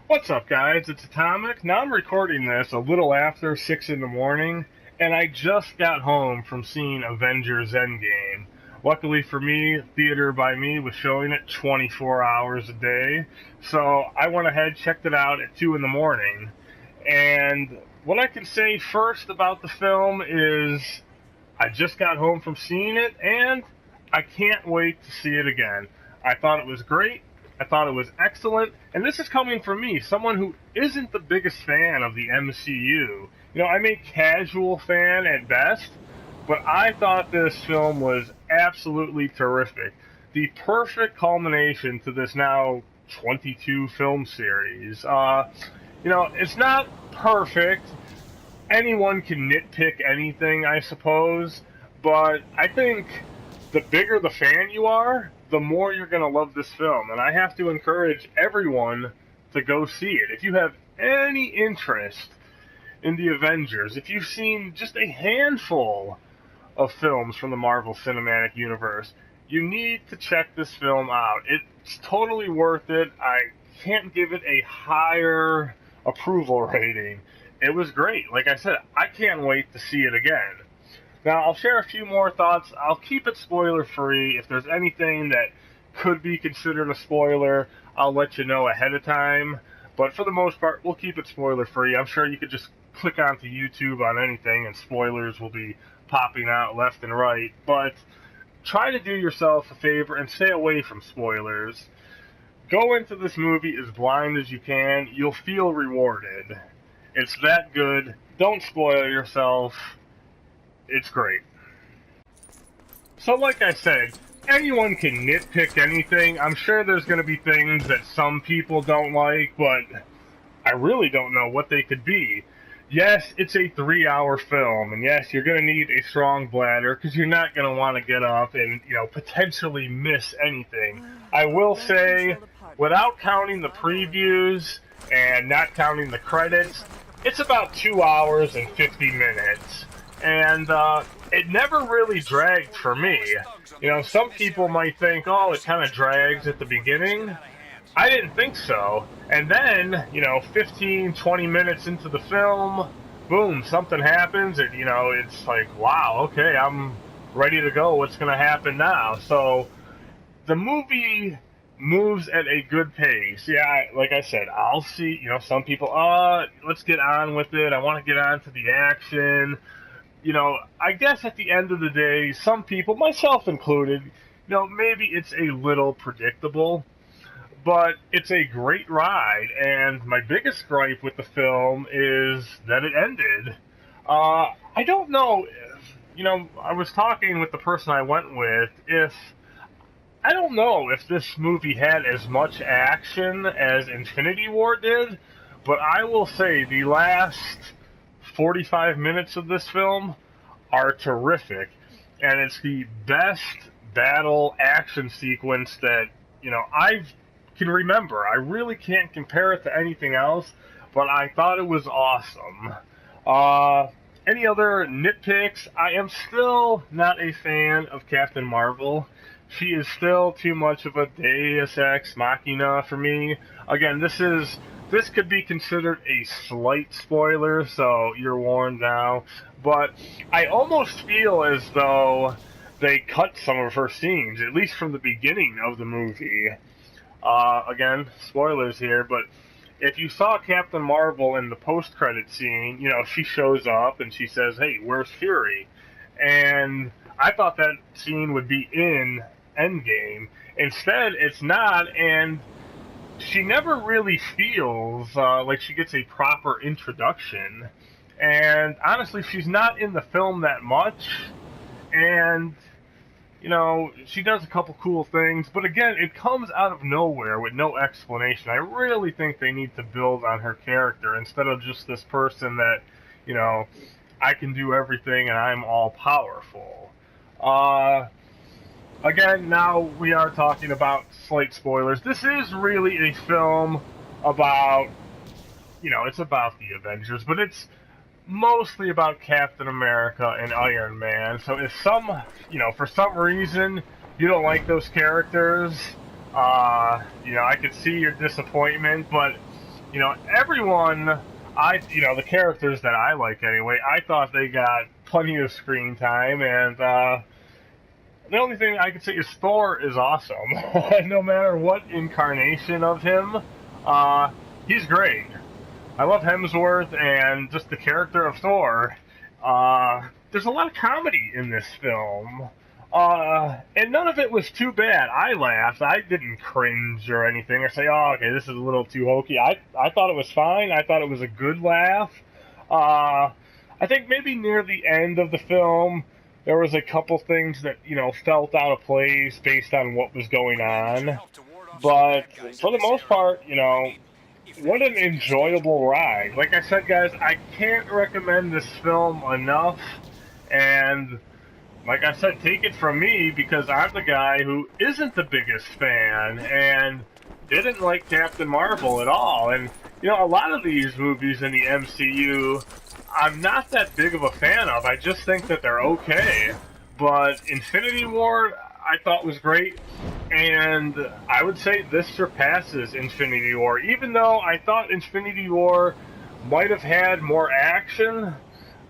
What's up, guys? It's Atomic. Now I'm recording this a little after 6 in the morning, and I just got home from seeing Avengers Endgame. Luckily for me, Theater by Me was showing it 24 hours a day, so I went ahead, checked it out at 2 in the morning. And what I can say first about the film is I just got home from seeing it, and I can't wait to see it again. I thought it was great. I thought it was excellent, and this is coming from me, someone who isn't the biggest fan of the MCU. I'm a casual fan at best, but I thought this film was absolutely terrific. The perfect culmination to this now 22 film series. It's not perfect. Anyone can nitpick anything, I suppose, but I think the bigger the fan you are, the more you're going to love this film. And I have to encourage everyone to go see it. If you have any interest in the Avengers, if you've seen just a handful of films from the Marvel Cinematic Universe, you need to check this film out. It's totally worth it. I can't give it a higher approval rating. It was great. Like I said, I can't wait to see it again. Now, I'll share a few more thoughts. I'll keep it spoiler-free. If there's anything that could be considered a spoiler, I'll let you know ahead of time. But for the most part, we'll keep it spoiler-free. I'm sure you could just click onto YouTube on anything, and spoilers will be popping out left and right. But try to do yourself a favor and stay away from spoilers. Go into this movie as blind as you can. You'll feel rewarded. It's that good. Don't spoil yourself. It's great. So like I said, anyone can nitpick anything. I'm sure there's going to be things that some people don't like, but I really don't know what they could be. Yes, it's a 3-hour film, and yes, you're going to need a strong bladder because you're not going to want to get up and, potentially miss anything. I will say, without counting the previews and not counting the credits, it's about 2 hours and 50 minutes. And it never really dragged for me. Some people might think, oh, it kind of drags at the beginning. I didn't think so. And then, 15, 20 minutes into the film, boom, something happens, and, it's like, wow, okay, I'm ready to go. What's going to happen now? So the movie moves at a good pace. Yeah, like I said, I'll see, some people, let's get on with it. I want to get on to the action. I guess at the end of the day, some people, myself included, maybe it's a little predictable, but it's a great ride, and my biggest gripe with the film is that it ended. I don't know if, I was talking with the person I went with, I don't know if this movie had as much action as Infinity War did, but I will say the last 45 minutes of this film are terrific, and it's the best battle action sequence that I can remember. I really can't compare it to anything else, but I thought it was awesome. Any other nitpicks? I am still not a fan of Captain Marvel. She is still too much of a Deus Ex Machina for me. Again, this could be considered a slight spoiler, so you're warned now. But I almost feel as though they cut some of her scenes, at least from the beginning of the movie. Again, spoilers here, but if you saw Captain Marvel in the post-credit scene, she shows up and she says, hey, where's Fury? And I thought that scene would be in Endgame. Instead, it's not, and she never really feels like she gets a proper introduction. And honestly, she's not in the film that much. And, she does a couple cool things. But again, it comes out of nowhere with no explanation. I really think they need to build on her character instead of just this person that, I can do everything and I'm all powerful. Again, now we are talking about slight spoilers. This is really a film about, it's about the Avengers, but it's mostly about Captain America and Iron Man. So if for some reason you don't like those characters, I could see your disappointment, but everyone, the characters that I like anyway, I thought they got plenty of screen time, and the only thing I could say is Thor is awesome. No matter what incarnation of him, uh, he's great. I love Hemsworth and just the character of Thor. There's a lot of comedy in this film. And none of it was too bad. I laughed. I didn't cringe or anything or say, oh, okay, this is a little too hokey. I thought it was fine. I thought it was a good laugh. I think maybe near the end of the film, there was a couple things that, felt out of place based on what was going on. But for the most part, what an enjoyable ride. Like I said, guys, I can't recommend this film enough. And like I said, take it from me because I'm the guy who isn't the biggest fan and didn't like Captain Marvel at all. And, a lot of these movies in the MCU, I'm not that big of a fan of. I just think that they're okay. But Infinity War, I thought was great. And I would say this surpasses Infinity War. Even though I thought Infinity War might have had more action,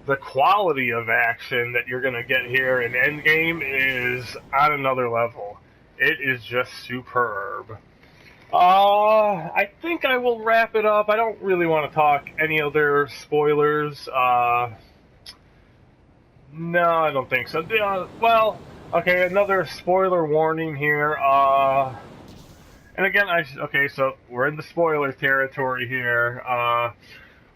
the quality of action that you're going to get here in Endgame is on another level. It is just superb. I think I will wrap it up. I don't really want to talk any other spoilers. No, I don't think so. Well, okay, another spoiler warning here. And again, okay, so we're in the spoiler territory here.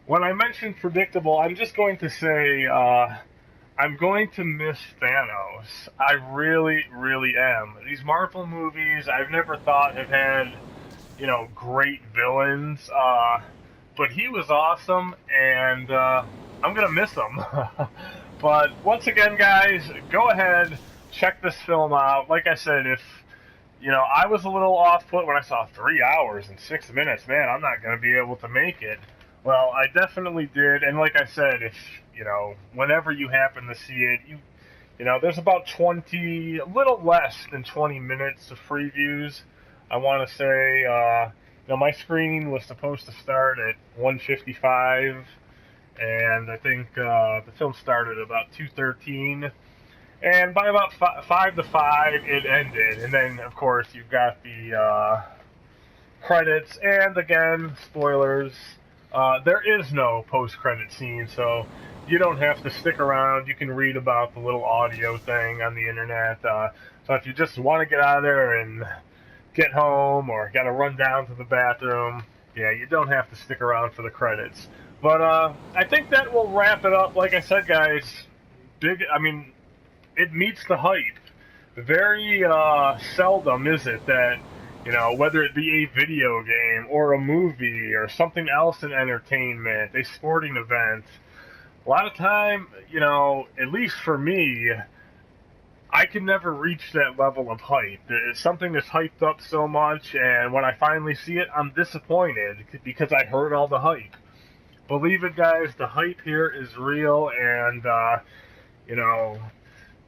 When I mention predictable, I'm just going to say I'm going to miss Thanos. I really, really am. These Marvel movies, I've never thought have had, great villains. But he was awesome, and I'm going to miss him. But once again, guys, go ahead, check this film out. Like I said, if I was a little off put when I saw 3 hours and 6 minutes. Man, I'm not going to be able to make it. Well, I definitely did, and like I said, if whenever you happen to see it, there's about a little less than 20 minutes of free views. I want to say, my screening was supposed to start at 1:55, and I think the film started at about 2:13. And by about 5 to 5, it ended. And then, of course, you've got the credits. And again, spoilers, there is no post-credit scene, so you don't have to stick around. You can read about the little audio thing on the internet. So if you just want to get out of there and get home or got to run down to the bathroom, yeah, you don't have to stick around for the credits. But I think that will wrap it up. Like I said, guys, it meets the hype. Very seldom is it that, whether it be a video game or a movie or something else in entertainment, a sporting event, a lot of time, at least for me, I can never reach that level of hype. It's something that's hyped up so much, and when I finally see it, I'm disappointed because I heard all the hype. Believe it, guys, the hype here is real, and,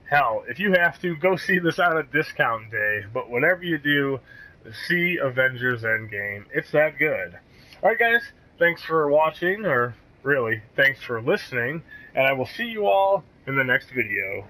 hell, if you have to, go see this on a discount day. But whenever you do, see Avengers Endgame. It's that good. Alright, guys, thanks for watching, or really, thanks for listening, and I will see you all in the next video.